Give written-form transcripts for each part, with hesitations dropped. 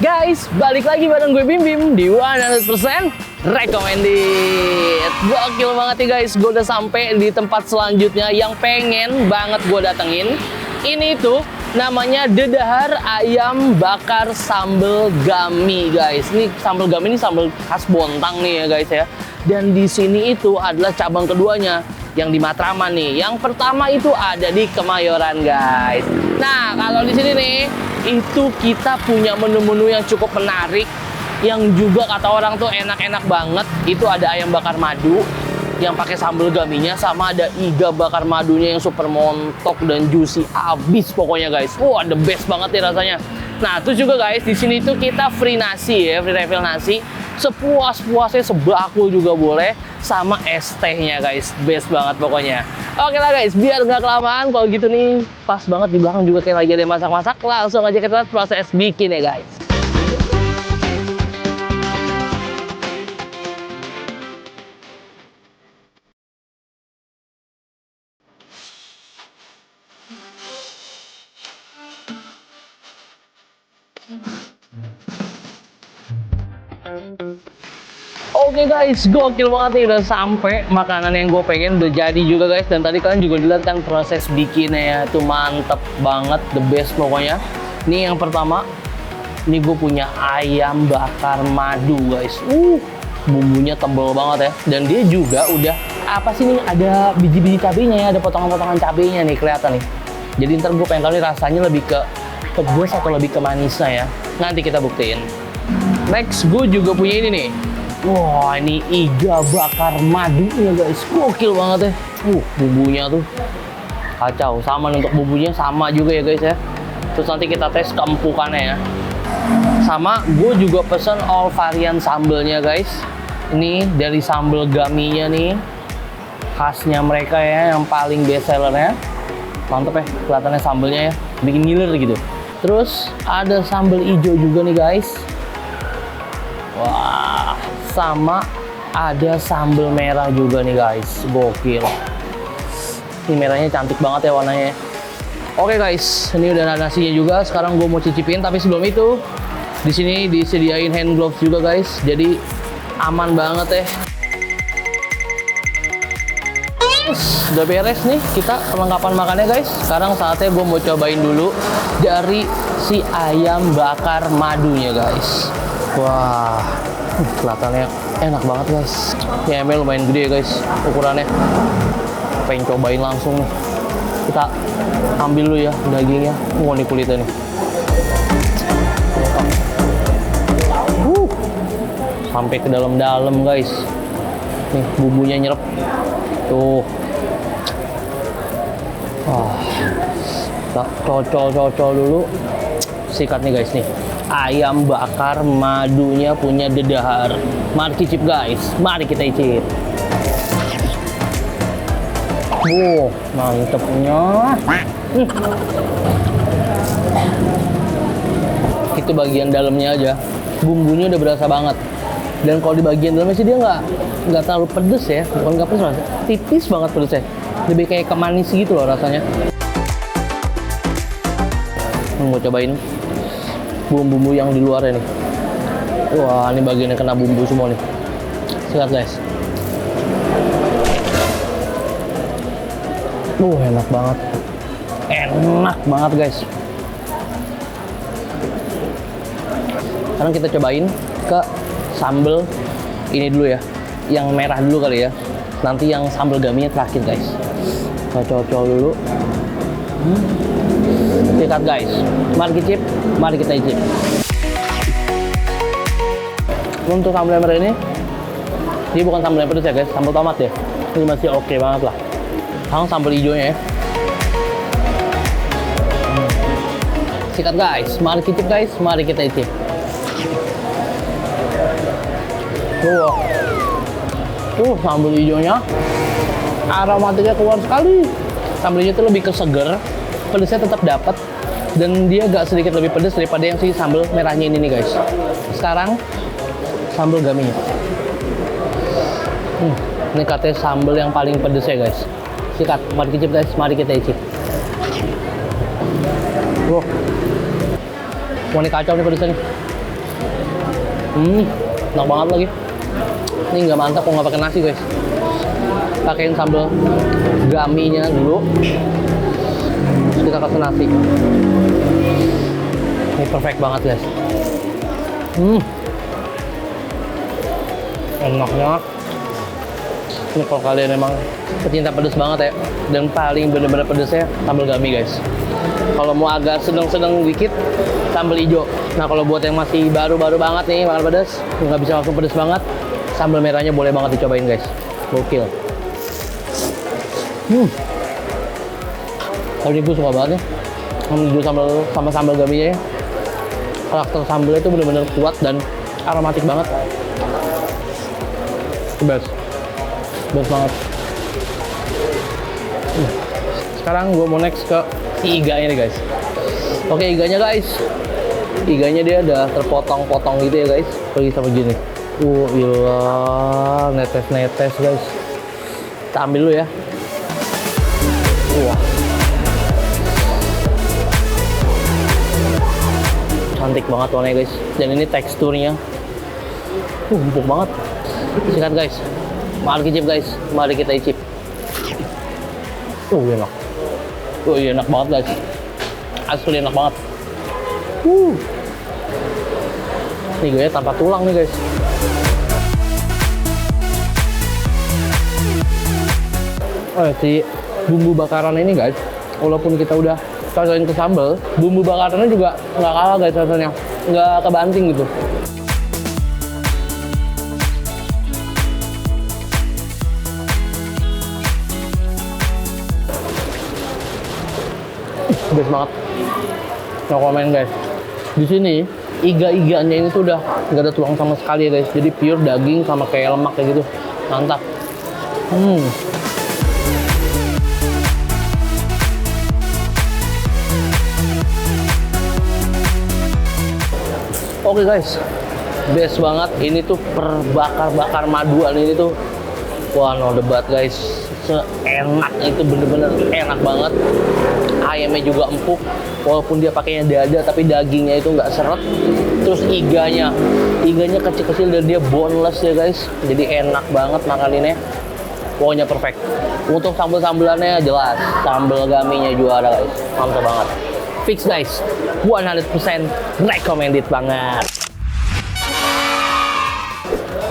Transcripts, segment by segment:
Guys, balik lagi bareng gue Bim Bim di 100% Recommended. Gokil banget nih guys, gue udah sampai di tempat selanjutnya yang pengen banget gue datengin. Ini tuh namanya Dedahar Ayam Bakar Sambal Gami guys. Ini sambal gami ini sambal khas Bontang nih ya guys ya. Dan di sini itu adalah cabang keduanya yang di Matraman nih. Yang pertama itu ada di Kemayoran guys. Nah, kalau di sini nih itu kita punya menu-menu yang cukup menarik, yang juga kata orang tuh enak-enak banget. Itu ada ayam bakar madu yang pakai sambal gaminya, sama ada iga bakar madunya yang super montok dan juicy abis pokoknya guys. Wah, the best banget nih rasanya. Nah, terus juga guys, di sini tuh kita free nasi ya, free refill nasi. Sepuas-puasnya, sebakul juga boleh, sama es tehnya guys. Best banget pokoknya. Oke lah guys, biar nggak kelamaan, kalau gitu nih pas banget di belakang juga kayak lagi ada yang masak-masak. Langsung aja kita lihat proses bikin ya guys. Oke guys, gokil banget nih, udah sampai makanan yang gue pengen, udah jadi juga guys. Dan tadi kalian juga dilihat kan proses bikinnya ya, itu mantep banget, the best pokoknya. Nih yang pertama, ini gue punya ayam bakar madu guys. Bumbunya tebel banget ya. Dan dia juga udah, apa sih nih, ada biji-biji cabenya ya, ada potongan-potongan cabenya nih kelihatan nih. Jadi ntar gue pengen tahu nih rasanya lebih ke pedas atau lebih ke manisnya ya. Nanti kita buktiin. Next, gue juga punya ini nih. Wah, ini iga bakar madunya guys, gokil banget ya. Bumbunya tuh kacau. Sama untuk bumbunya sama juga ya guys ya. Terus nanti kita tes keempukannya ya. Sama gue juga pesen all varian sambelnya guys. Ini dari sambal gaminya nih, khasnya mereka ya, yang paling best sellernya. Mantep ya, kelihatannya sambelnya ya, bikin ngiler gitu. Terus ada sambal hijau juga nih guys. Wah, sama ada sambal merah juga nih guys, gokil. Ini merahnya cantik banget ya warnanya. Oke guys, ini udah ada nasinya juga. Sekarang gue mau cicipin, tapi sebelum itu di sini disediain hand gloves juga guys, jadi aman banget ya. Udah beres nih kita perlengkapan makannya guys. Sekarang saatnya gue mau cobain dulu dari si ayam bakar madunya guys. Wah, kelihatannya enak banget guys. Ini emang lumayan gede ya guys ukurannya. Pengen cobain langsung nih. Kita ambil dulu ya dagingnya. Ini kulitnya nih. Sampai ke dalam-dalam guys. Nih bumbunya nyerep. Tuh. Wah. Kita cocol-cocol dulu. Sikat nih guys nih. Ayam bakar madunya punya Dedahar. Mari cicip guys, mari kita icip. Mantepnya. Itu bagian dalamnya aja, bumbunya udah berasa banget. Dan kalau di bagian dalamnya sih dia nggak terlalu pedes ya, bukan nggak pedes, tipis banget pedesnya. Lebih kayak kemanis gitu loh rasanya. Mau cobain bumbu-bumbu yang di luarnya nih. Wah, ini bagiannya kena bumbu semua nih. Sikat guys. Enak banget. Enak banget guys. Sekarang kita cobain ke sambal ini dulu ya. Yang merah dulu kali ya. Nanti yang sambal gaminya terakhir guys. Kita cocol dulu. Sikat guys, mari cicip, mari kita icip. Untuk sambal merah ini bukan sambal yang pedas ya guys, sambal tomat ya. Ini masih oke banget lah. Sekarang sambal hijaunya ya. Sikat guys, mari cicip guys, mari kita icip. Sambal hijaunya aromatiknya keluar sekali. Sambal hijau itu lebih ke seger, pedasnya tetap dapat, dan dia agak sedikit lebih pedas daripada yang si sambal merahnya ini nih guys. Sekarang sambal gaminya. Ini katanya sambal yang paling pedas ya guys. Sikat, mari cicip guys, mari kita icip. Wah, ini kacau nih pedasnya nih. Enak banget lagi. Ini nggak mantap kalau nggak pakai nasi guys. Pakein sambal gaminya dulu. Terus kita kasih nasi. Ini perfect banget guys. Enaknya. Ini kalau kalian emang pecinta pedas banget ya, dan paling bener-bener pedesnya sambal gami guys. Kalau mau agak sedang-sedang dikit, sambal hijau. Nah kalau buat yang masih baru-baru banget nih makan pedas, nggak bisa langsung pedas banget, sambal merahnya boleh banget dicobain guys. Gokil. Tapi ini gue suka banget nih menuju sama sambal gaminya ya. Karakter sambalnya itu bener-bener kuat dan aromatik banget. Best banget. Sekarang gue mau next ke si iganya nih guys. Oke, iganya guys. Iganya dia udah terpotong-potong gitu ya guys. Pergi sama gini. Gila, netes-netes guys. Kita ambil dulu ya. Wah. Cantik banget warnanya guys. Dan ini teksturnya empuk banget. Sikat guys. Mari kicip guys. Mari kita icip. Enak. Enak banget guys. Asli enak banget. Nih gue tanpa tulang nih guys. Si bumbu bakaran ini guys, walaupun kita udah cocokin ke sambal, bumbu bakarannya juga nggak kalah guys rasanya. Nggak kebanting gitu. Best banget. No comment guys. Di sini iga-iganya ini tuh udah nggak ada tulang sama sekali ya guys. Jadi pure daging sama kayak lemak kayak gitu. Mantap. Oke guys, best banget. Ini tuh perbakar-bakar maduan ini tuh, wah no debat guys. Seenak itu, bener-bener enak banget. Ayamnya juga empuk, walaupun dia pakainya dada tapi dagingnya itu nggak seret. Terus iganya kecil-kecil dan dia boneless ya guys. Jadi enak banget makaninnya. Pokoknya perfect. Untuk sambal-sambelannya jelas, sambal gaminya juara guys. Mantap banget. Fix guys, 100% recommended banget.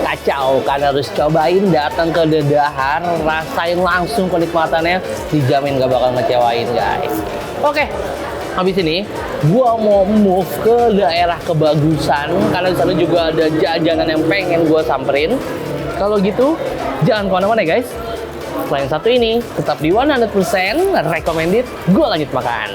Kacau, kan harus cobain, datang ke Dedahar, rasain langsung kenikmatannya, dijamin gak bakal ngecewain guys. Oke, habis ini gua mau move ke daerah Kebagusan karena di sana juga ada jajanan yang pengen gua samperin. Kalau gitu, jangan kemana-mana guys. Selain satu ini, tetap di 100% recommended, gua lanjut makan.